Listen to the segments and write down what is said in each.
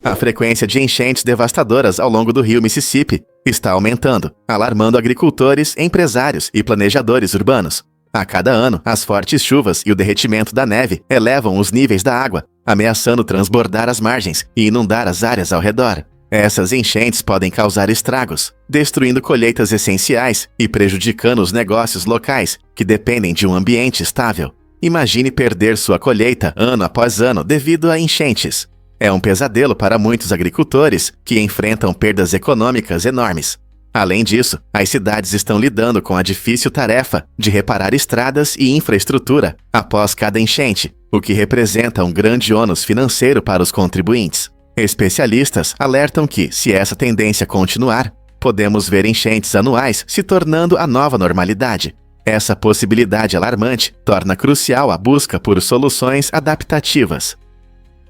A frequência de enchentes devastadoras ao longo do rio Mississippi está aumentando, alarmando agricultores, empresários e planejadores urbanos. A cada ano, as fortes chuvas e o derretimento da neve elevam os níveis da água, ameaçando transbordar as margens e inundar as áreas ao redor. Essas enchentes podem causar estragos, destruindo colheitas essenciais e prejudicando os negócios locais que dependem de um ambiente estável. Imagine perder sua colheita ano após ano devido a enchentes. É um pesadelo para muitos agricultores que enfrentam perdas econômicas enormes. Além disso, as cidades estão lidando com a difícil tarefa de reparar estradas e infraestrutura após cada enchente, o que representa um grande ônus financeiro para os contribuintes. Especialistas alertam que, se essa tendência continuar, podemos ver enchentes anuais se tornando a nova normalidade. Essa possibilidade alarmante torna crucial a busca por soluções adaptativas.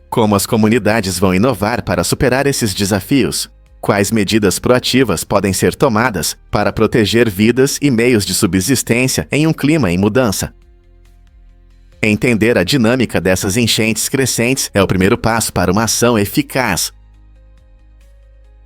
Como as comunidades vão inovar para superar esses desafios? Quais medidas proativas podem ser tomadas para proteger vidas e meios de subsistência em um clima em mudança? Entender a dinâmica dessas enchentes crescentes é o primeiro passo para uma ação eficaz.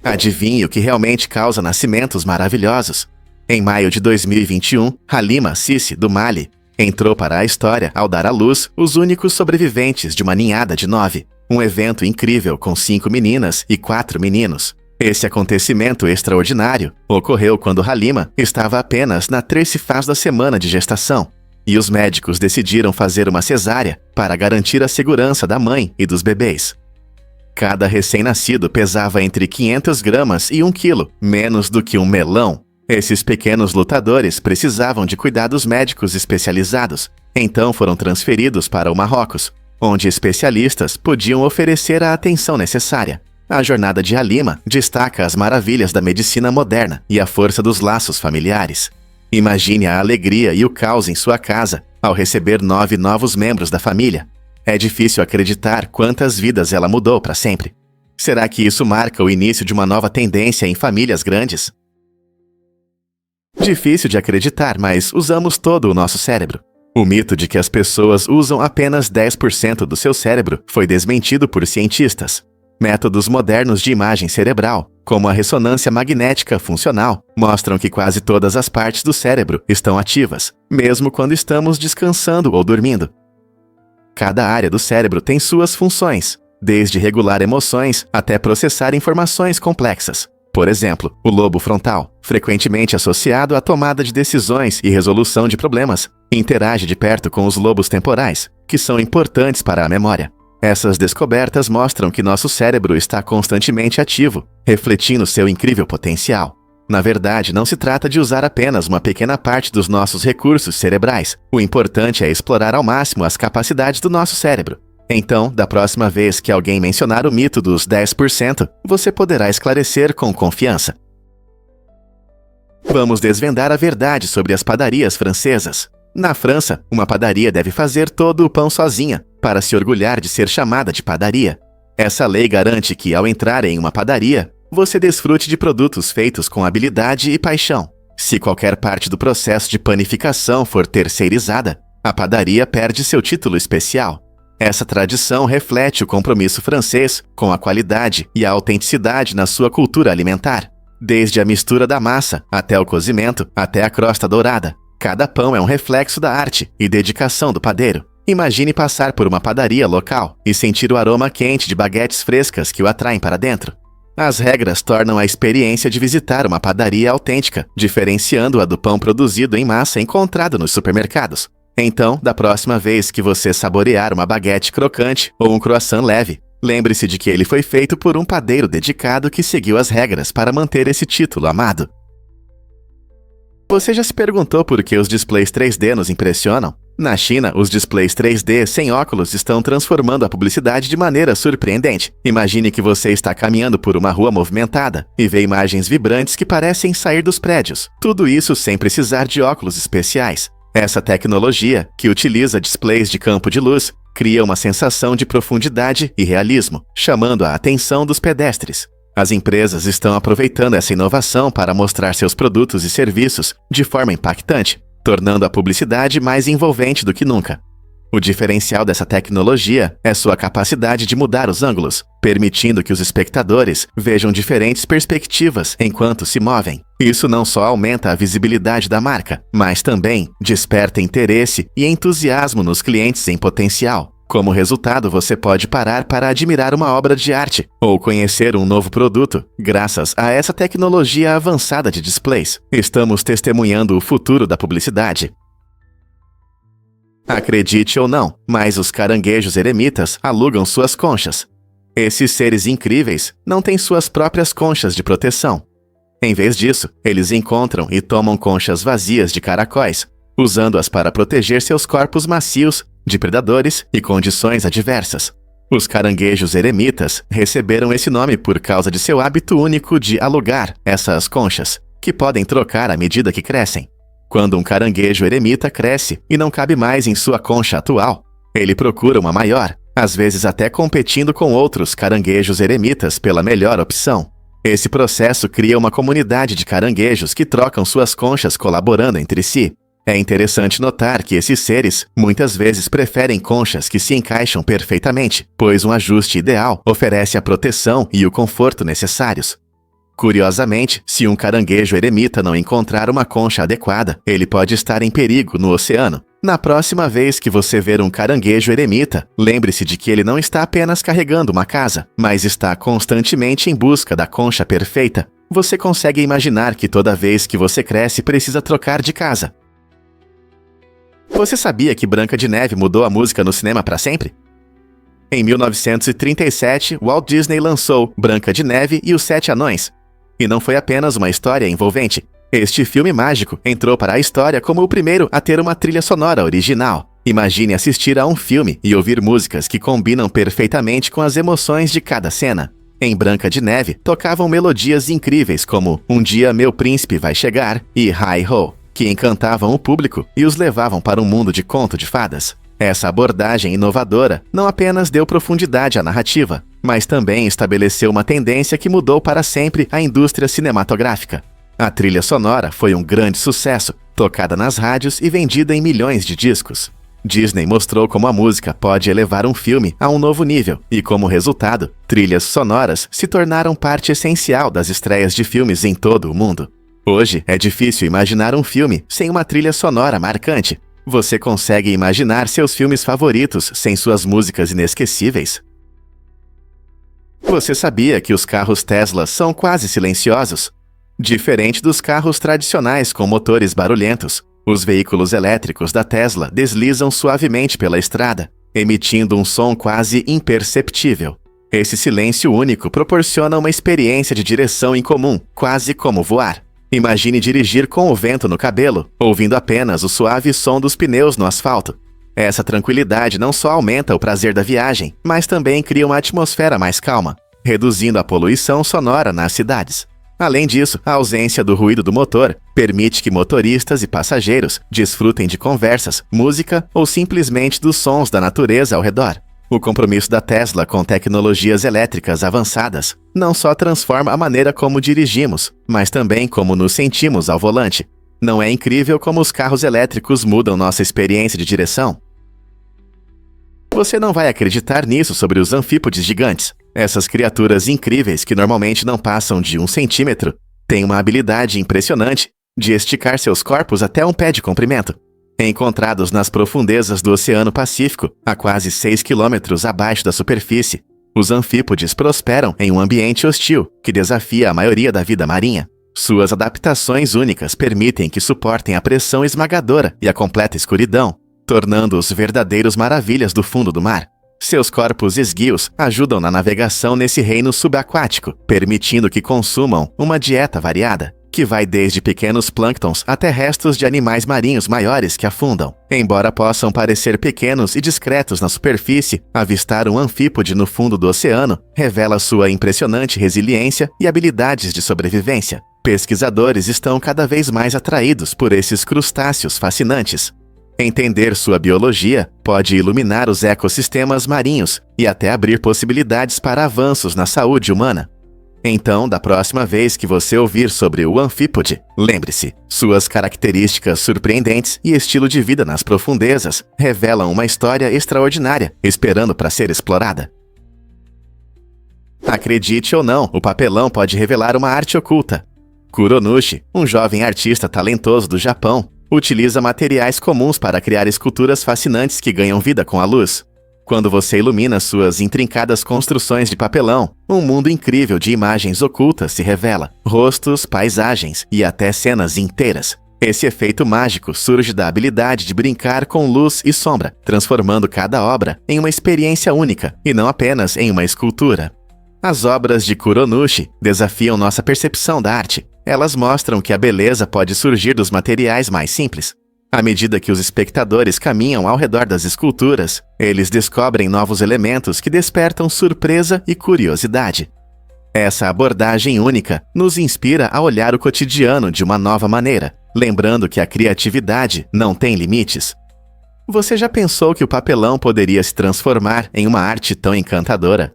Adivinhe o que realmente causa nascimentos maravilhosos? Em maio de 2021, Halima Sissi, do Mali, entrou para a história ao dar à luz os únicos sobreviventes de uma ninhada de 9. Um evento incrível com 5 meninas e 4 meninos. Esse acontecimento extraordinário ocorreu quando Halima estava apenas na 13ª semana de gestação, e os médicos decidiram fazer uma cesárea para garantir a segurança da mãe e dos bebês. Cada recém-nascido pesava entre 500 gramas e 1 quilo, menos do que um melão. Esses pequenos lutadores precisavam de cuidados médicos especializados, então foram transferidos para o Marrocos, onde especialistas podiam oferecer a atenção necessária. A jornada de Halima destaca as maravilhas da medicina moderna e a força dos laços familiares. Imagine a alegria e o caos em sua casa ao receber 9 novos membros da família. É difícil acreditar quantas vidas ela mudou para sempre. Será que isso marca o início de uma nova tendência em famílias grandes? Difícil de acreditar, mas usamos todo o nosso cérebro. O mito de que as pessoas usam apenas 10% do seu cérebro foi desmentido por cientistas. Métodos modernos de imagem cerebral, como a ressonância magnética funcional, mostram que quase todas as partes do cérebro estão ativas, mesmo quando estamos descansando ou dormindo. Cada área do cérebro tem suas funções, desde regular emoções até processar informações complexas. Por exemplo, o lobo frontal, frequentemente associado à tomada de decisões e resolução de problemas, interage de perto com os lobos temporais, que são importantes para a memória. Essas descobertas mostram que nosso cérebro está constantemente ativo, refletindo seu incrível potencial. Na verdade, não se trata de usar apenas uma pequena parte dos nossos recursos cerebrais. O importante é explorar ao máximo as capacidades do nosso cérebro. Então, da próxima vez que alguém mencionar o mito dos 10%, você poderá esclarecer com confiança. Vamos desvendar a verdade sobre as padarias francesas. Na França, uma padaria deve fazer todo o pão sozinha, para se orgulhar de ser chamada de padaria. Essa lei garante que, ao entrar em uma padaria, você desfrute de produtos feitos com habilidade e paixão. Se qualquer parte do processo de panificação for terceirizada, a padaria perde seu título especial. Essa tradição reflete o compromisso francês com a qualidade e a autenticidade na sua cultura alimentar. Desde a mistura da massa, até o cozimento, até a crosta dourada. Cada pão é um reflexo da arte e dedicação do padeiro. Imagine passar por uma padaria local e sentir o aroma quente de baguetes frescas que o atraem para dentro. As regras tornam a experiência de visitar uma padaria autêntica, diferenciando-a do pão produzido em massa encontrado nos supermercados. Então, da próxima vez que você saborear uma baguete crocante ou um croissant leve, lembre-se de que ele foi feito por um padeiro dedicado que seguiu as regras para manter esse título amado. Você já se perguntou por que os displays 3D nos impressionam? Na China, os displays 3D sem óculos estão transformando a publicidade de maneira surpreendente. Imagine que você está caminhando por uma rua movimentada e vê imagens vibrantes que parecem sair dos prédios. Tudo isso sem precisar de óculos especiais. Essa tecnologia, que utiliza displays de campo de luz, cria uma sensação de profundidade e realismo, chamando a atenção dos pedestres. As empresas estão aproveitando essa inovação para mostrar seus produtos e serviços de forma impactante, tornando a publicidade mais envolvente do que nunca. O diferencial dessa tecnologia é sua capacidade de mudar os ângulos, permitindo que os espectadores vejam diferentes perspectivas enquanto se movem. Isso não só aumenta a visibilidade da marca, mas também desperta interesse e entusiasmo nos clientes em potencial. Como resultado, você pode parar para admirar uma obra de arte ou conhecer um novo produto. Graças a essa tecnologia avançada de displays, estamos testemunhando o futuro da publicidade. Acredite ou não, mas os caranguejos eremitas alugam suas conchas. Esses seres incríveis não têm suas próprias conchas de proteção. Em vez disso, eles encontram e tomam conchas vazias de caracóis, usando-as para proteger seus corpos macios de predadores e condições adversas. Os caranguejos eremitas receberam esse nome por causa de seu hábito único de alugar essas conchas, que podem trocar à medida que crescem. Quando um caranguejo eremita cresce e não cabe mais em sua concha atual, ele procura uma maior, às vezes até competindo com outros caranguejos eremitas pela melhor opção. Esse processo cria uma comunidade de caranguejos que trocam suas conchas colaborando entre si. É interessante notar que esses seres muitas vezes preferem conchas que se encaixam perfeitamente, pois um ajuste ideal oferece a proteção e o conforto necessários. Curiosamente, se um caranguejo eremita não encontrar uma concha adequada, ele pode estar em perigo no oceano. Na próxima vez que você ver um caranguejo eremita, lembre-se de que ele não está apenas carregando uma casa, mas está constantemente em busca da concha perfeita. Você consegue imaginar que toda vez que você cresce precisa trocar de casa. Você sabia que Branca de Neve mudou a música no cinema para sempre? Em 1937, Walt Disney lançou Branca de Neve e os Sete Anões. E não foi apenas uma história envolvente. Este filme mágico entrou para a história como o primeiro a ter uma trilha sonora original. Imagine assistir a um filme e ouvir músicas que combinam perfeitamente com as emoções de cada cena. Em Branca de Neve, tocavam melodias incríveis como Um Dia Meu Príncipe Vai Chegar e Hi Ho, que encantavam o público e os levavam para um mundo de conto de fadas. Essa abordagem inovadora não apenas deu profundidade à narrativa, mas também estabeleceu uma tendência que mudou para sempre a indústria cinematográfica. A trilha sonora foi um grande sucesso, tocada nas rádios e vendida em milhões de discos. Disney mostrou como a música pode elevar um filme a um novo nível, e como resultado, trilhas sonoras se tornaram parte essencial das estreias de filmes em todo o mundo. Hoje, é difícil imaginar um filme sem uma trilha sonora marcante. Você consegue imaginar seus filmes favoritos sem suas músicas inesquecíveis? Você sabia que os carros Tesla são quase silenciosos? Diferente dos carros tradicionais com motores barulhentos, os veículos elétricos da Tesla deslizam suavemente pela estrada, emitindo um som quase imperceptível. Esse silêncio único proporciona uma experiência de direção incomum, quase como voar. Imagine dirigir com o vento no cabelo, ouvindo apenas o suave som dos pneus no asfalto. Essa tranquilidade não só aumenta o prazer da viagem, mas também cria uma atmosfera mais calma, reduzindo a poluição sonora nas cidades. Além disso, a ausência do ruído do motor permite que motoristas e passageiros desfrutem de conversas, música ou simplesmente dos sons da natureza ao redor. O compromisso da Tesla com tecnologias elétricas avançadas não só transforma a maneira como dirigimos, mas também como nos sentimos ao volante. Não é incrível como os carros elétricos mudam nossa experiência de direção? Você não vai acreditar nisso sobre os anfípodes gigantes. Essas criaturas incríveis que normalmente não passam de 1 centímetro têm uma habilidade impressionante de esticar seus corpos até um pé de comprimento. Encontrados nas profundezas do Oceano Pacífico, a quase 6 quilômetros abaixo da superfície, os anfípodes prosperam em um ambiente hostil que desafia a maioria da vida marinha. Suas adaptações únicas permitem que suportem a pressão esmagadora e a completa escuridão, tornando-os verdadeiros maravilhas do fundo do mar. Seus corpos esguios ajudam na navegação nesse reino subaquático, permitindo que consumam uma dieta variada, que vai desde pequenos plânctons até restos de animais marinhos maiores que afundam. Embora possam parecer pequenos e discretos na superfície, avistar um anfípode no fundo do oceano revela sua impressionante resiliência e habilidades de sobrevivência. Pesquisadores estão cada vez mais atraídos por esses crustáceos fascinantes. Entender sua biologia pode iluminar os ecossistemas marinhos e até abrir possibilidades para avanços na saúde humana. Então, da próxima vez que você ouvir sobre o anfípode, lembre-se, suas características surpreendentes e estilo de vida nas profundezas revelam uma história extraordinária, esperando para ser explorada. Acredite ou não, o papelão pode revelar uma arte oculta. Kuronushi, um jovem artista talentoso do Japão, utiliza materiais comuns para criar esculturas fascinantes que ganham vida com a luz. Quando você ilumina suas intrincadas construções de papelão, um mundo incrível de imagens ocultas se revela, rostos, paisagens e até cenas inteiras. Esse efeito mágico surge da habilidade de brincar com luz e sombra, transformando cada obra em uma experiência única e não apenas em uma escultura. As obras de Kuronushi desafiam nossa percepção da arte. Elas mostram que a beleza pode surgir dos materiais mais simples. À medida que os espectadores caminham ao redor das esculturas, eles descobrem novos elementos que despertam surpresa e curiosidade. Essa abordagem única nos inspira a olhar o cotidiano de uma nova maneira, lembrando que a criatividade não tem limites. Você já pensou que o papelão poderia se transformar em uma arte tão encantadora?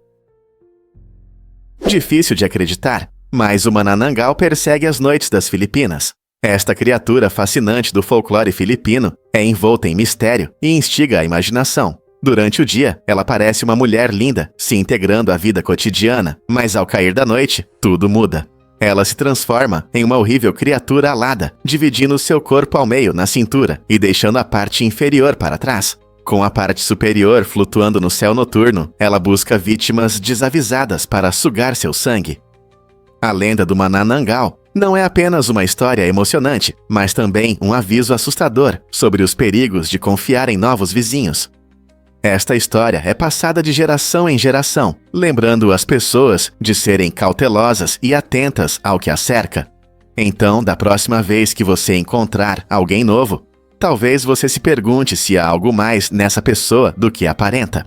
Difícil de acreditar, mas o Manananggal persegue as noites das Filipinas. Esta criatura fascinante do folclore filipino é envolta em mistério e instiga a imaginação. Durante o dia, ela parece uma mulher linda, se integrando à vida cotidiana, mas ao cair da noite, tudo muda. Ela se transforma em uma horrível criatura alada, dividindo seu corpo ao meio na cintura e deixando a parte inferior para trás. Com a parte superior flutuando no céu noturno, ela busca vítimas desavisadas para sugar seu sangue. A lenda do Manananggal não é apenas uma história emocionante, mas também um aviso assustador sobre os perigos de confiar em novos vizinhos. Esta história é passada de geração em geração, lembrando as pessoas de serem cautelosas e atentas ao que as cerca. Então, da próxima vez que você encontrar alguém novo, talvez você se pergunte se há algo mais nessa pessoa do que aparenta.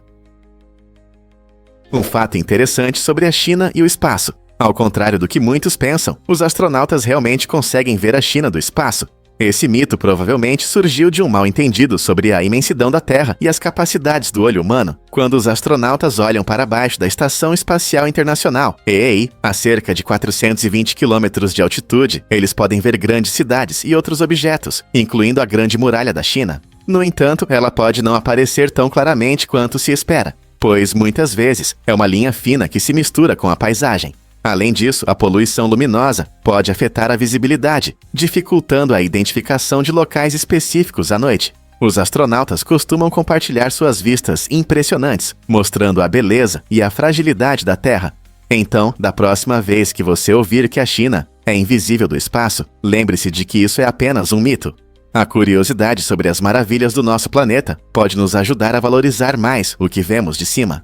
Um fato interessante sobre a China e o espaço. Ao contrário do que muitos pensam, os astronautas realmente conseguem ver a China do espaço. Esse mito provavelmente surgiu de um mal-entendido sobre a imensidão da Terra e as capacidades do olho humano, quando os astronautas olham para baixo da Estação Espacial Internacional, EEI, a cerca de 420 km de altitude, eles podem ver grandes cidades e outros objetos, incluindo a Grande Muralha da China. No entanto, ela pode não aparecer tão claramente quanto se espera, pois muitas vezes é uma linha fina que se mistura com a paisagem. Além disso, a poluição luminosa pode afetar a visibilidade, dificultando a identificação de locais específicos à noite. Os astronautas costumam compartilhar suas vistas impressionantes, mostrando a beleza e a fragilidade da Terra. Então, da próxima vez que você ouvir que a China é invisível do espaço, lembre-se de que isso é apenas um mito. A curiosidade sobre as maravilhas do nosso planeta pode nos ajudar a valorizar mais o que vemos de cima.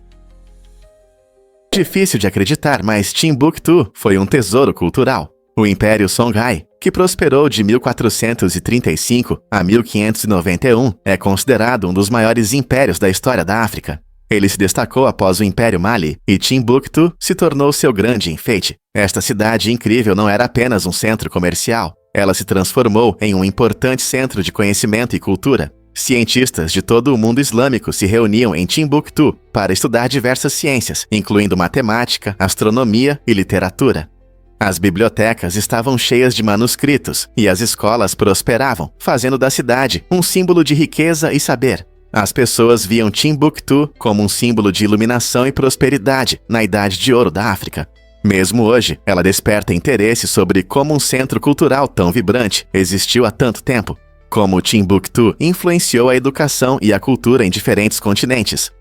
Difícil de acreditar, mas Timbuktu foi um tesouro cultural. O Império Songhai, que prosperou de 1435 a 1591, é considerado um dos maiores impérios da história da África. Ele se destacou após o Império Mali, e Timbuktu se tornou seu grande enfeite. Esta cidade incrível não era apenas um centro comercial, ela se transformou em um importante centro de conhecimento e cultura. Cientistas de todo o mundo islâmico se reuniam em Timbuktu para estudar diversas ciências, incluindo matemática, astronomia e literatura. As bibliotecas estavam cheias de manuscritos e as escolas prosperavam, fazendo da cidade um símbolo de riqueza e saber. As pessoas viam Timbuktu como um símbolo de iluminação e prosperidade na Idade de Ouro da África. Mesmo hoje, ela desperta interesse sobre como um centro cultural tão vibrante existiu há tanto tempo. Como Timbuktu influenciou a educação e a cultura em diferentes continentes.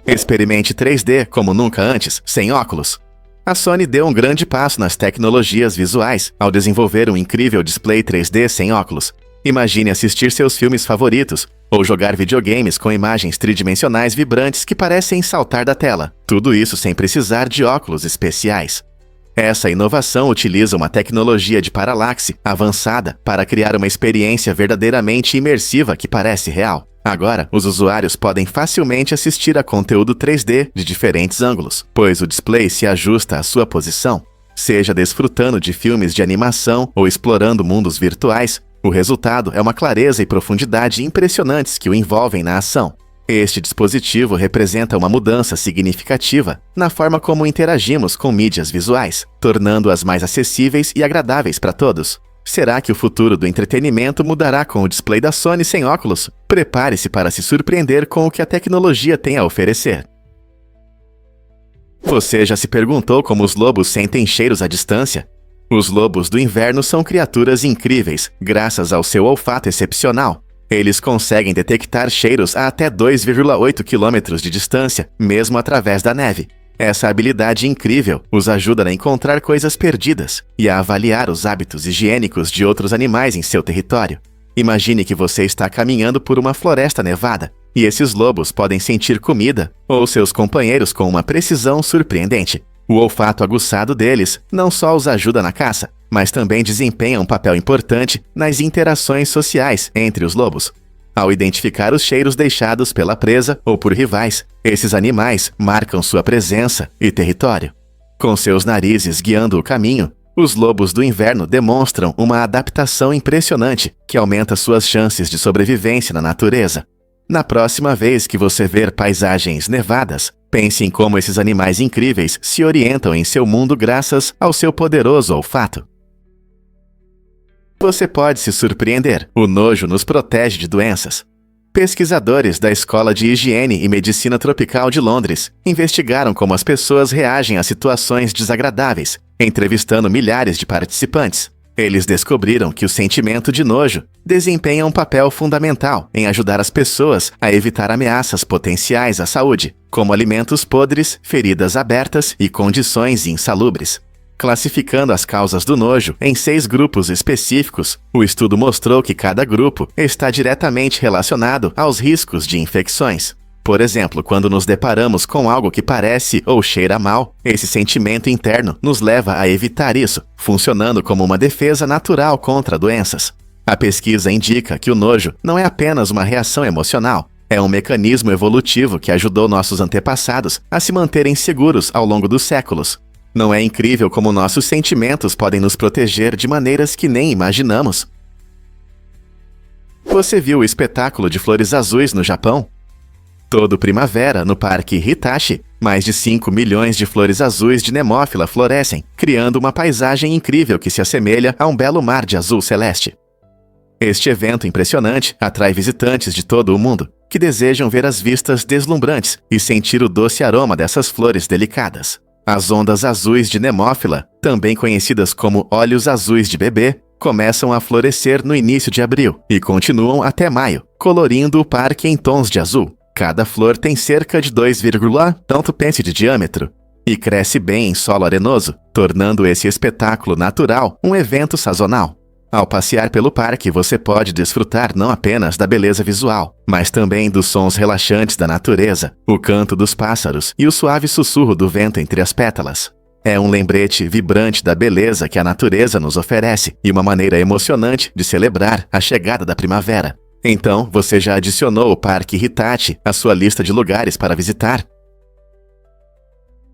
Experimente 3D como nunca antes, sem óculos. A Sony deu um grande passo nas tecnologias visuais ao desenvolver um incrível display 3D sem óculos. Imagine assistir seus filmes favoritos ou jogar videogames com imagens tridimensionais vibrantes que parecem saltar da tela. Tudo isso sem precisar de óculos especiais. Essa inovação utiliza uma tecnologia de paralaxe avançada para criar uma experiência verdadeiramente imersiva que parece real. Agora, os usuários podem facilmente assistir a conteúdo 3D de diferentes ângulos, pois o display se ajusta à sua posição. Seja desfrutando de filmes de animação ou explorando mundos virtuais, o resultado é uma clareza e profundidade impressionantes que o envolvem na ação. Este dispositivo representa uma mudança significativa na forma como interagimos com mídias visuais, tornando-as mais acessíveis e agradáveis para todos. Será que o futuro do entretenimento mudará com o display da Sony sem óculos? Prepare-se para se surpreender com o que a tecnologia tem a oferecer. Você já se perguntou como os lobos sentem cheiros à distância? Os lobos do inverno são criaturas incríveis, graças ao seu olfato excepcional. Eles conseguem detectar cheiros a até 2,8 km de distância, mesmo através da neve. Essa habilidade incrível os ajuda a encontrar coisas perdidas e a avaliar os hábitos higiênicos de outros animais em seu território. Imagine que você está caminhando por uma floresta nevada, e esses lobos podem sentir comida ou seus companheiros com uma precisão surpreendente. O olfato aguçado deles não só os ajuda na caça, mas também desempenha um papel importante nas interações sociais entre os lobos. Ao identificar os cheiros deixados pela presa ou por rivais, esses animais marcam sua presença e território. Com seus narizes guiando o caminho, os lobos do inverno demonstram uma adaptação impressionante que aumenta suas chances de sobrevivência na natureza. Na próxima vez que você ver paisagens nevadas, pense em como esses animais incríveis se orientam em seu mundo graças ao seu poderoso olfato. Você pode se surpreender. O nojo nos protege de doenças. Pesquisadores da Escola de Higiene e Medicina Tropical de Londres investigaram como as pessoas reagem a situações desagradáveis, entrevistando milhares de participantes. Eles descobriram que o sentimento de nojo desempenha um papel fundamental em ajudar as pessoas a evitar ameaças potenciais à saúde, como alimentos podres, feridas abertas e condições insalubres. Classificando as causas do nojo em 6 grupos específicos, o estudo mostrou que cada grupo está diretamente relacionado aos riscos de infecções. Por exemplo, quando nos deparamos com algo que parece ou cheira mal, esse sentimento interno nos leva a evitar isso, funcionando como uma defesa natural contra doenças. A pesquisa indica que o nojo não é apenas uma reação emocional, é um mecanismo evolutivo que ajudou nossos antepassados a se manterem seguros ao longo dos séculos. Não é incrível como nossos sentimentos podem nos proteger de maneiras que nem imaginamos? Você viu o espetáculo de flores azuis no Japão? Todo primavera, no Parque Hitachi, mais de 5 milhões de flores azuis de Nemófila florescem, criando uma paisagem incrível que se assemelha a um belo mar de azul celeste. Este evento impressionante atrai visitantes de todo o mundo, que desejam ver as vistas deslumbrantes e sentir o doce aroma dessas flores delicadas. As ondas azuis de Nemófila, também conhecidas como olhos azuis de bebê, começam a florescer no início de abril e continuam até maio, colorindo o parque em tons de azul. Cada flor tem cerca de 2, tanto pence de diâmetro e cresce bem em solo arenoso, tornando esse espetáculo natural um evento sazonal. Ao passear pelo parque, você pode desfrutar não apenas da beleza visual, mas também dos sons relaxantes da natureza, o canto dos pássaros e o suave sussurro do vento entre as pétalas. É um lembrete vibrante da beleza que a natureza nos oferece e uma maneira emocionante de celebrar a chegada da primavera. Então, você já adicionou o Parque Hitachi à sua lista de lugares para visitar?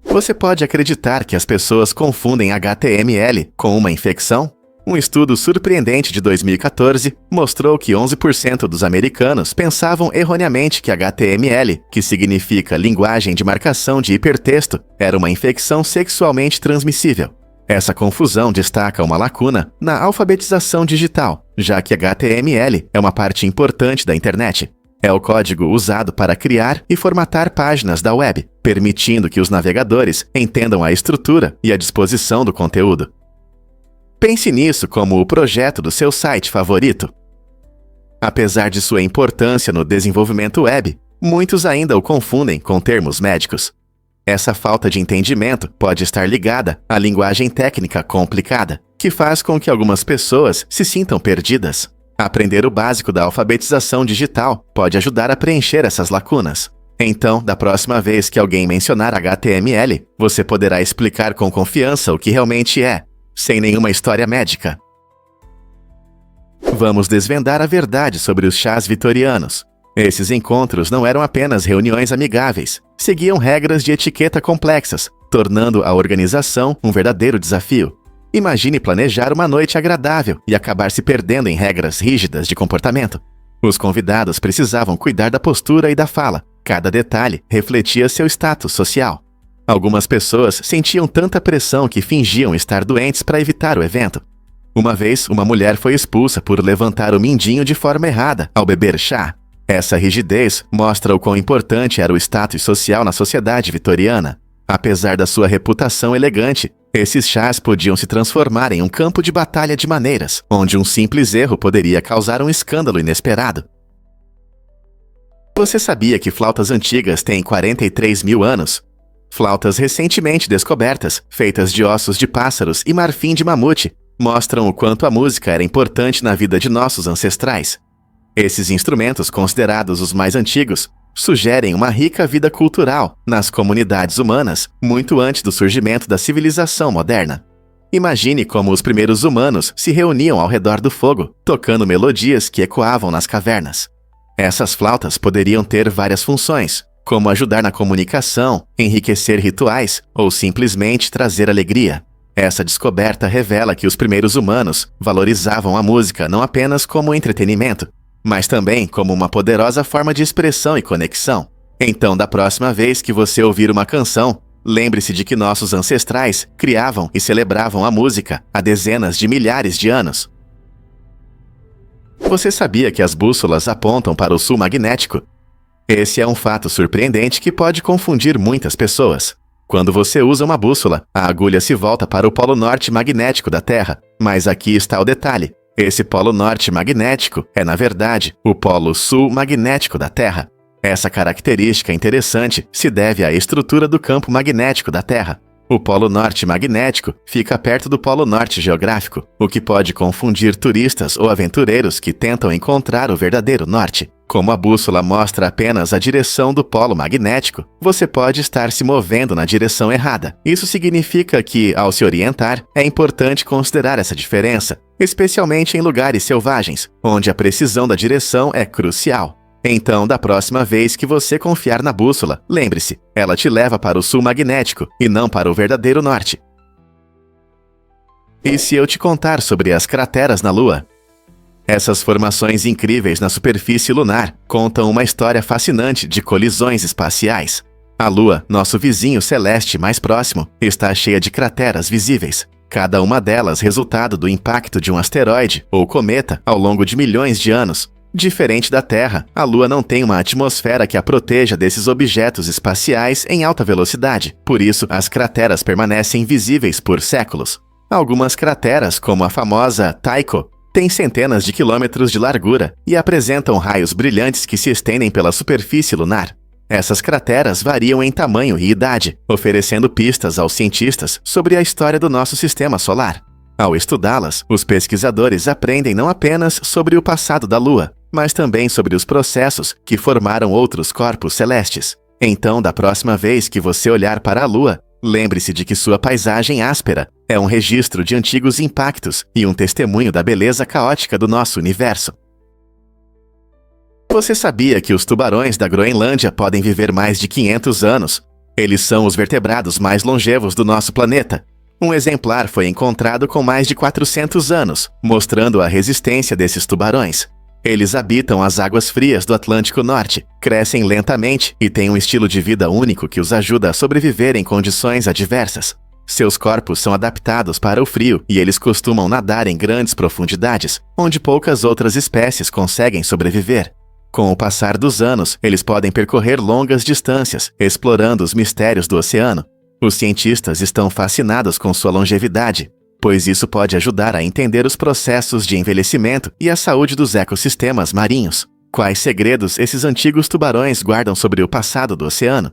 Você pode acreditar que as pessoas confundem HTML com uma infecção? Um estudo surpreendente de 2014 mostrou que 11% dos americanos pensavam erroneamente que HTML, que significa Linguagem de Marcação de Hipertexto, era uma infecção sexualmente transmissível. Essa confusão destaca uma lacuna na alfabetização digital, já que HTML é uma parte importante da internet. É o código usado para criar e formatar páginas da web, permitindo que os navegadores entendam a estrutura e a disposição do conteúdo. Pense nisso como o projeto do seu site favorito. Apesar de sua importância no desenvolvimento web, muitos ainda o confundem com termos médicos. Essa falta de entendimento pode estar ligada à linguagem técnica complicada, que faz com que algumas pessoas se sintam perdidas. Aprender o básico da alfabetização digital pode ajudar a preencher essas lacunas. Então, da próxima vez que alguém mencionar HTML, você poderá explicar com confiança o que realmente é, sem nenhuma história médica. Vamos desvendar a verdade sobre os chás vitorianos. Esses encontros não eram apenas reuniões amigáveis, seguiam regras de etiqueta complexas, tornando a organização um verdadeiro desafio. Imagine planejar uma noite agradável e acabar se perdendo em regras rígidas de comportamento. Os convidados precisavam cuidar da postura e da fala, Cada detalhe refletia seu status social. Algumas pessoas sentiam tanta pressão que fingiam estar doentes para evitar o evento. Uma vez, uma mulher foi expulsa por levantar o mindinho de forma errada ao beber chá. Essa rigidez mostra o quão importante era o status social na sociedade vitoriana. Apesar da sua reputação elegante, esses chás podiam se transformar em um campo de batalha de maneiras, onde um simples erro poderia causar um escândalo inesperado. Você sabia que flautas antigas têm 43 mil anos? Flautas recentemente descobertas, feitas de ossos de pássaros e marfim de mamute, mostram o quanto a música era importante na vida de nossos ancestrais. Esses instrumentos, considerados os mais antigos, sugerem uma rica vida cultural nas comunidades humanas muito antes do surgimento da civilização moderna. Imagine como os primeiros humanos se reuniam ao redor do fogo, tocando melodias que ecoavam nas cavernas. Essas flautas poderiam ter várias funções, como ajudar na comunicação, enriquecer rituais ou simplesmente trazer alegria. Essa descoberta revela que os primeiros humanos valorizavam a música não apenas como entretenimento, mas também como uma poderosa forma de expressão e conexão. Então, da próxima vez que você ouvir uma canção, lembre-se de que nossos ancestrais criavam e celebravam a música há dezenas de milhares de anos. Você sabia que as bússolas apontam para o sul magnético? Esse é um fato surpreendente que pode confundir muitas pessoas. Quando você usa uma bússola, a agulha se volta para o polo norte magnético da Terra. Mas aqui está o detalhe. Esse polo norte magnético é, na verdade, o polo sul magnético da Terra. Essa característica interessante se deve à estrutura do campo magnético da Terra. O polo norte magnético fica perto do polo norte geográfico, o que pode confundir turistas ou aventureiros que tentam encontrar o verdadeiro norte. Como a bússola mostra apenas a direção do polo magnético, você pode estar se movendo na direção errada. Isso significa que, ao se orientar, é importante considerar essa diferença, especialmente em lugares selvagens, onde a precisão da direção é crucial. Então, da próxima vez que você confiar na bússola, lembre-se, ela te leva para o sul magnético e não para o verdadeiro norte. E se eu te contar sobre as crateras na Lua? Essas formações incríveis na superfície lunar contam uma história fascinante de colisões espaciais. A Lua, nosso vizinho celeste mais próximo, está cheia de crateras visíveis. Cada uma delas resultado do impacto de um asteroide ou cometa ao longo de milhões de anos. Diferente da Terra, a Lua não tem uma atmosfera que a proteja desses objetos espaciais em alta velocidade. Por isso, as crateras permanecem visíveis por séculos. Algumas crateras, como a famosa Tycho, têm centenas de quilômetros de largura e apresentam raios brilhantes que se estendem pela superfície lunar. Essas crateras variam em tamanho e idade, oferecendo pistas aos cientistas sobre a história do nosso sistema solar. Ao estudá-las, os pesquisadores aprendem não apenas sobre o passado da Lua, mas também sobre os processos que formaram outros corpos celestes. Então, da próxima vez que você olhar para a Lua, lembre-se de que sua paisagem áspera é um registro de antigos impactos e um testemunho da beleza caótica do nosso universo. Você sabia que os tubarões da Groenlândia podem viver mais de 500 anos? Eles são os vertebrados mais longevos do nosso planeta. Um exemplar foi encontrado com mais de 400 anos, mostrando a resistência desses tubarões. Eles habitam as águas frias do Atlântico Norte, crescem lentamente e têm um estilo de vida único que os ajuda a sobreviver em condições adversas. Seus corpos são adaptados para o frio e eles costumam nadar em grandes profundidades, onde poucas outras espécies conseguem sobreviver. Com o passar dos anos, eles podem percorrer longas distâncias, explorando os mistérios do oceano. Os cientistas estão fascinados com sua longevidade, pois isso pode ajudar a entender os processos de envelhecimento e a saúde dos ecossistemas marinhos. Quais segredos esses antigos tubarões guardam sobre o passado do oceano?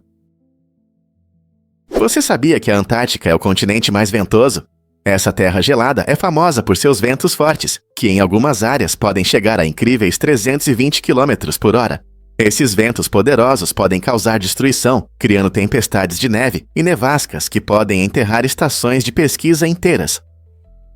Você sabia que a Antártica é o continente mais ventoso? Essa terra gelada é famosa por seus ventos fortes, que em algumas áreas podem chegar a incríveis 320 km/h. Esses ventos poderosos podem causar destruição, criando tempestades de neve e nevascas que podem enterrar estações de pesquisa inteiras.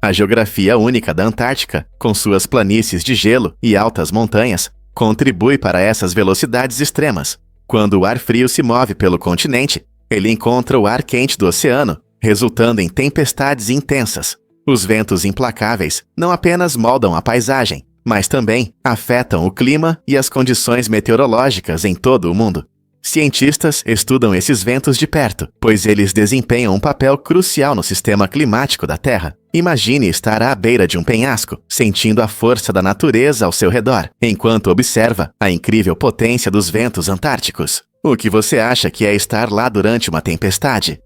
A geografia única da Antártica, com suas planícies de gelo e altas montanhas, contribui para essas velocidades extremas. Quando o ar frio se move pelo continente, ele encontra o ar quente do oceano, resultando em tempestades intensas. Os ventos implacáveis não apenas moldam a paisagem, mas também afetam o clima e as condições meteorológicas em todo o mundo. Cientistas estudam esses ventos de perto, pois eles desempenham um papel crucial no sistema climático da Terra. Imagine estar à beira de um penhasco, sentindo a força da natureza ao seu redor, enquanto observa a incrível potência dos ventos antárticos. O que você acha que é estar lá durante uma tempestade?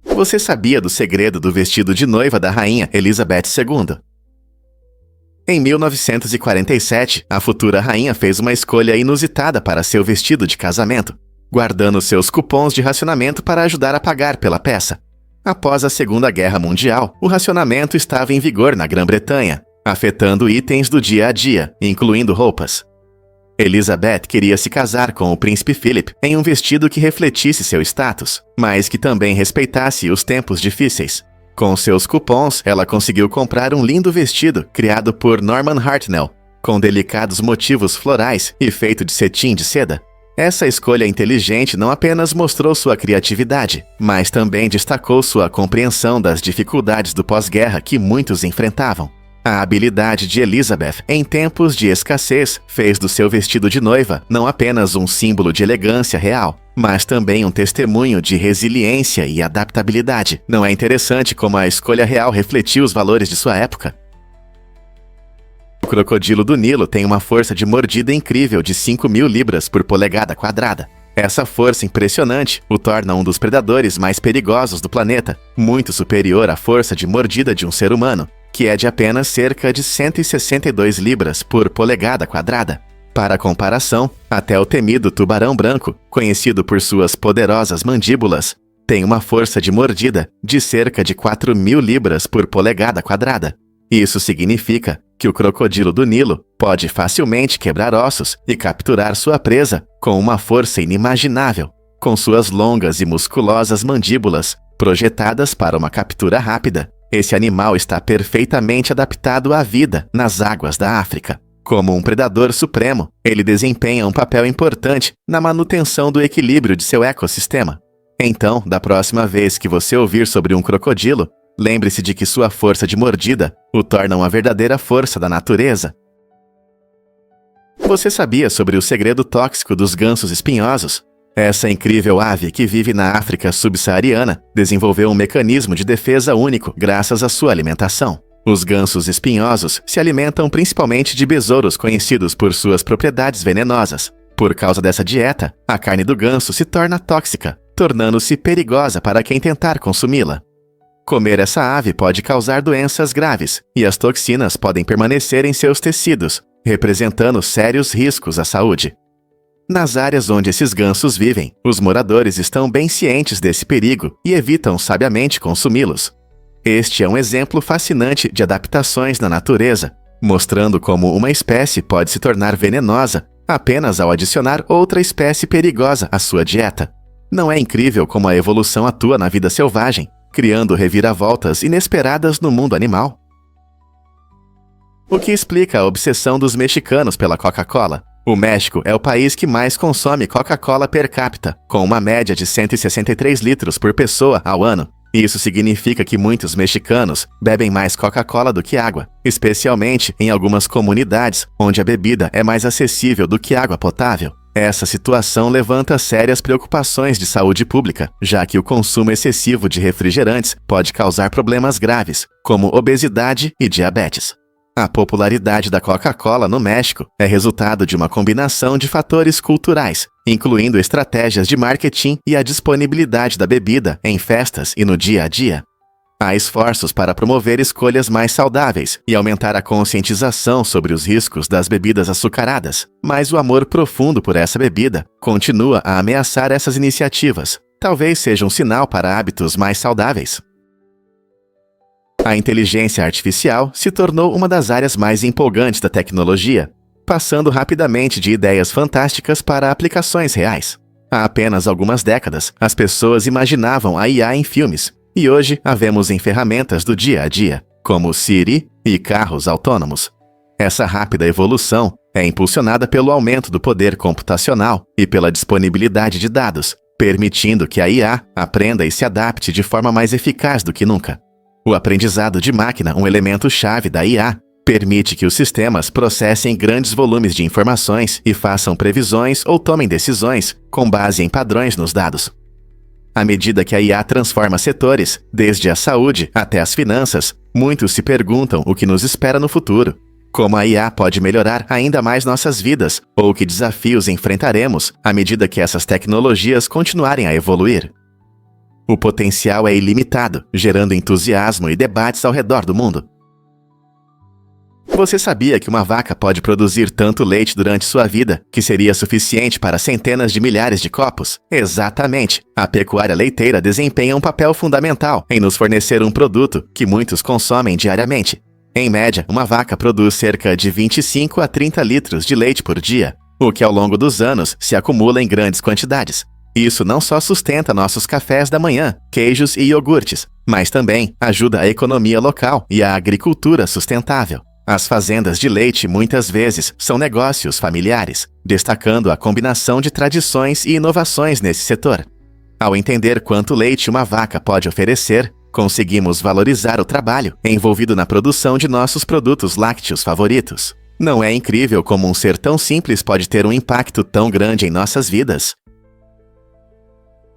Você sabia do segredo do vestido de noiva da rainha Elizabeth II? Em 1947, a futura rainha fez uma escolha inusitada para seu vestido de casamento, guardando seus cupons de racionamento para ajudar a pagar pela peça. Após a Segunda Guerra Mundial, o racionamento estava em vigor na Grã-Bretanha, afetando itens do dia a dia, incluindo roupas. Elizabeth queria se casar com o príncipe Philip em um vestido que refletisse seu status, mas que também respeitasse os tempos difíceis. Com seus cupons, ela conseguiu comprar um lindo vestido criado por Norman Hartnell, com delicados motivos florais e feito de cetim de seda. Essa escolha inteligente não apenas mostrou sua criatividade, mas também destacou sua compreensão das dificuldades do pós-guerra que muitos enfrentavam. A habilidade de Elizabeth em tempos de escassez fez do seu vestido de noiva não apenas um símbolo de elegância real, mas também um testemunho de resiliência e adaptabilidade. Não é interessante como a escolha real refletiu os valores de sua época? O crocodilo do Nilo tem uma força de mordida incrível de 5.000 libras por polegada quadrada. Essa força impressionante o torna um dos predadores mais perigosos do planeta, muito superior à força de mordida de um ser humano, que é de apenas cerca de 162 libras por polegada quadrada. Para comparação, até o temido tubarão branco, conhecido por suas poderosas mandíbulas, tem uma força de mordida de cerca de 4.000 libras por polegada quadrada. Isso significa que o crocodilo do Nilo pode facilmente quebrar ossos e capturar sua presa com uma força inimaginável, com suas longas e musculosas mandíbulas projetadas para uma captura rápida. Esse animal está perfeitamente adaptado à vida nas águas da África. Como um predador supremo, ele desempenha um papel importante na manutenção do equilíbrio de seu ecossistema. Então, da próxima vez que você ouvir sobre um crocodilo, lembre-se de que sua força de mordida o torna uma verdadeira força da natureza. Você sabia sobre o segredo tóxico dos gansos espinhosos? Essa incrível ave que vive na África subsaariana desenvolveu um mecanismo de defesa único graças à sua alimentação. Os gansos espinhosos se alimentam principalmente de besouros conhecidos por suas propriedades venenosas. Por causa dessa dieta, a carne do ganso se torna tóxica, tornando-se perigosa para quem tentar consumi-la. Comer essa ave pode causar doenças graves, e as toxinas podem permanecer em seus tecidos, representando sérios riscos à saúde. Nas áreas onde esses gansos vivem, os moradores estão bem cientes desse perigo e evitam sabiamente consumi-los. Este é um exemplo fascinante de adaptações na natureza, mostrando como uma espécie pode se tornar venenosa apenas ao adicionar outra espécie perigosa à sua dieta. Não é incrível como a evolução atua na vida selvagem, criando reviravoltas inesperadas no mundo animal? O que explica a obsessão dos mexicanos pela Coca-Cola? O México é o país que mais consome Coca-Cola per capita, com uma média de 163 litros por pessoa ao ano. Isso significa que muitos mexicanos bebem mais Coca-Cola do que água, especialmente em algumas comunidades onde a bebida é mais acessível do que água potável. Essa situação levanta sérias preocupações de saúde pública, já que o consumo excessivo de refrigerantes pode causar problemas graves, como obesidade e diabetes. A popularidade da Coca-Cola no México é resultado de uma combinação de fatores culturais, incluindo estratégias de marketing e a disponibilidade da bebida em festas e no dia a dia. Há esforços para promover escolhas mais saudáveis e aumentar a conscientização sobre os riscos das bebidas açucaradas, mas o amor profundo por essa bebida continua a ameaçar essas iniciativas. Talvez seja um sinal para hábitos mais saudáveis. A inteligência artificial se tornou uma das áreas mais empolgantes da tecnologia, passando rapidamente de ideias fantásticas para aplicações reais. Há apenas algumas décadas, as pessoas imaginavam a IA em filmes, e hoje a vemos em ferramentas do dia a dia, como Siri e carros autônomos. Essa rápida evolução é impulsionada pelo aumento do poder computacional e pela disponibilidade de dados, permitindo que a IA aprenda e se adapte de forma mais eficaz do que nunca. O aprendizado de máquina, um elemento-chave da IA, Permite que os sistemas processem grandes volumes de informações e façam previsões ou tomem decisões com base em padrões nos dados. À medida que a IA transforma setores, desde a saúde até as finanças, muitos se perguntam o que nos espera no futuro. Como a IA pode melhorar ainda mais nossas vidas, ou que desafios enfrentaremos à medida que essas tecnologias continuarem a evoluir. O potencial é ilimitado, gerando entusiasmo e debates ao redor do mundo. Você sabia que uma vaca pode produzir tanto leite durante sua vida que seria suficiente para centenas de milhares de copos? Exatamente! A pecuária leiteira desempenha um papel fundamental em nos fornecer um produto que muitos consomem diariamente. Em média, uma vaca produz cerca de 25 a 30 litros de leite por dia, o que ao longo dos anos se acumula em grandes quantidades. Isso não só sustenta nossos cafés da manhã, queijos e iogurtes, mas também ajuda a economia local e a agricultura sustentável. As fazendas de leite muitas vezes são negócios familiares, destacando a combinação de tradições e inovações nesse setor. Ao entender quanto leite uma vaca pode oferecer, conseguimos valorizar o trabalho envolvido na produção de nossos produtos lácteos favoritos. Não é incrível como um ser tão simples pode ter um impacto tão grande em nossas vidas?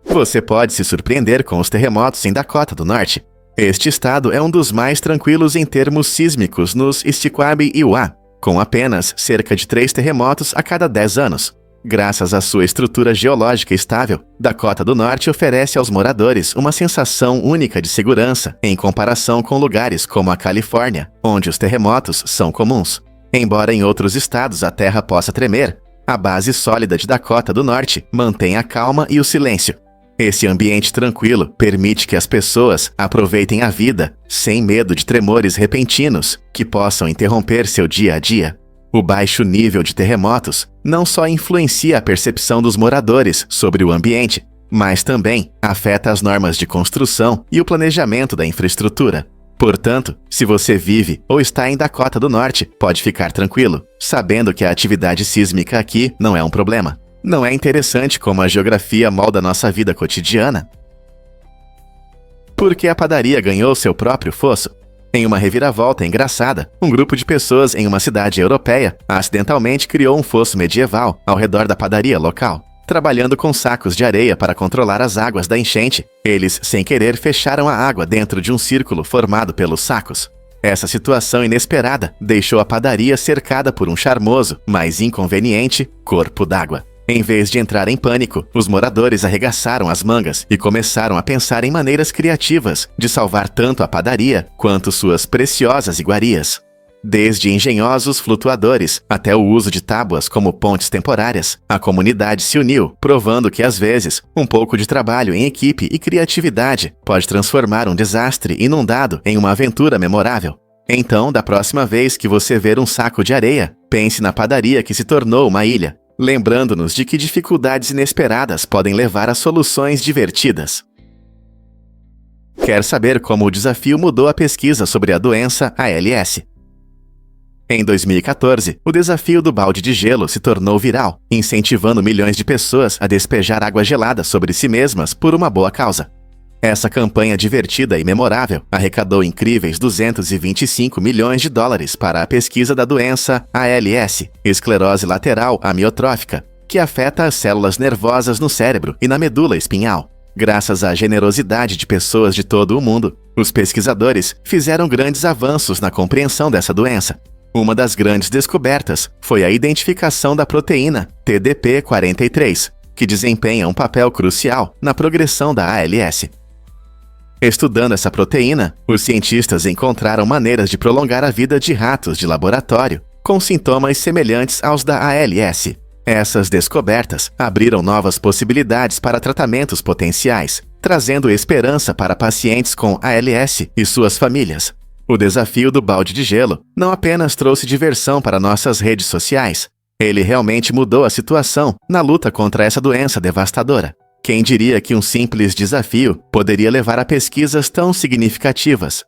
Você pode se surpreender com os terremotos em Dakota do Norte. Este estado é um dos mais tranquilos em termos sísmicos nos Essequibo-Iwa, com apenas cerca de 3 terremotos a cada 10 anos. Graças à sua estrutura geológica estável, Dakota do Norte oferece aos moradores uma sensação única de segurança em comparação com lugares como a Califórnia, onde os terremotos são comuns. Embora em outros estados a terra possa tremer, a base sólida de Dakota do Norte mantém a calma e o silêncio. Esse ambiente tranquilo permite que as pessoas aproveitem a vida sem medo de tremores repentinos que possam interromper seu dia a dia. O baixo nível de terremotos não só influencia a percepção dos moradores sobre o ambiente, mas também afeta as normas de construção e o planejamento da infraestrutura. Portanto, se você vive ou está em Dakota do Norte, pode ficar tranquilo, sabendo que a atividade sísmica aqui não é um problema. Não é interessante como a geografia molda nossa vida cotidiana? Por que a padaria ganhou seu próprio fosso? Em uma reviravolta engraçada, um grupo de pessoas em uma cidade europeia acidentalmente criou um fosso medieval ao redor da padaria local. Trabalhando com sacos de areia para controlar as águas da enchente, eles, sem querer, fecharam a água dentro de um círculo formado pelos sacos. Essa situação inesperada deixou a padaria cercada por um charmoso, mas inconveniente, corpo d'água. Em vez de entrar em pânico, os moradores arregaçaram as mangas e começaram a pensar em maneiras criativas de salvar tanto a padaria quanto suas preciosas iguarias. Desde engenhosos flutuadores até o uso de tábuas como pontes temporárias, a comunidade se uniu, provando que às vezes um pouco de trabalho em equipe e criatividade pode transformar um desastre inundado em uma aventura memorável. Então, da próxima vez que você ver um saco de areia, pense na padaria que se tornou uma ilha, lembrando-nos de que dificuldades inesperadas podem levar a soluções divertidas. Quer saber como o desafio mudou a pesquisa sobre a doença ALS? Em 2014, o desafio do balde de gelo se tornou viral, incentivando milhões de pessoas a despejar água gelada sobre si mesmas por uma boa causa. Essa campanha divertida e memorável arrecadou incríveis $225 milhões para a pesquisa da doença ALS, esclerose lateral amiotrófica, que afeta as células nervosas no cérebro e na medula espinhal. Graças à generosidade de pessoas de todo o mundo, os pesquisadores fizeram grandes avanços na compreensão dessa doença. Uma das grandes descobertas foi a identificação da proteína TDP43, que desempenha um papel crucial na progressão da ALS. Estudando essa proteína, os cientistas encontraram maneiras de prolongar a vida de ratos de laboratório, com sintomas semelhantes aos da ALS. Essas descobertas abriram novas possibilidades para tratamentos potenciais, trazendo esperança para pacientes com ALS e suas famílias. O desafio do balde de gelo não apenas trouxe diversão para nossas redes sociais, ele realmente mudou a situação na luta contra essa doença devastadora. Quem diria que um simples desafio poderia levar a pesquisas tão significativas?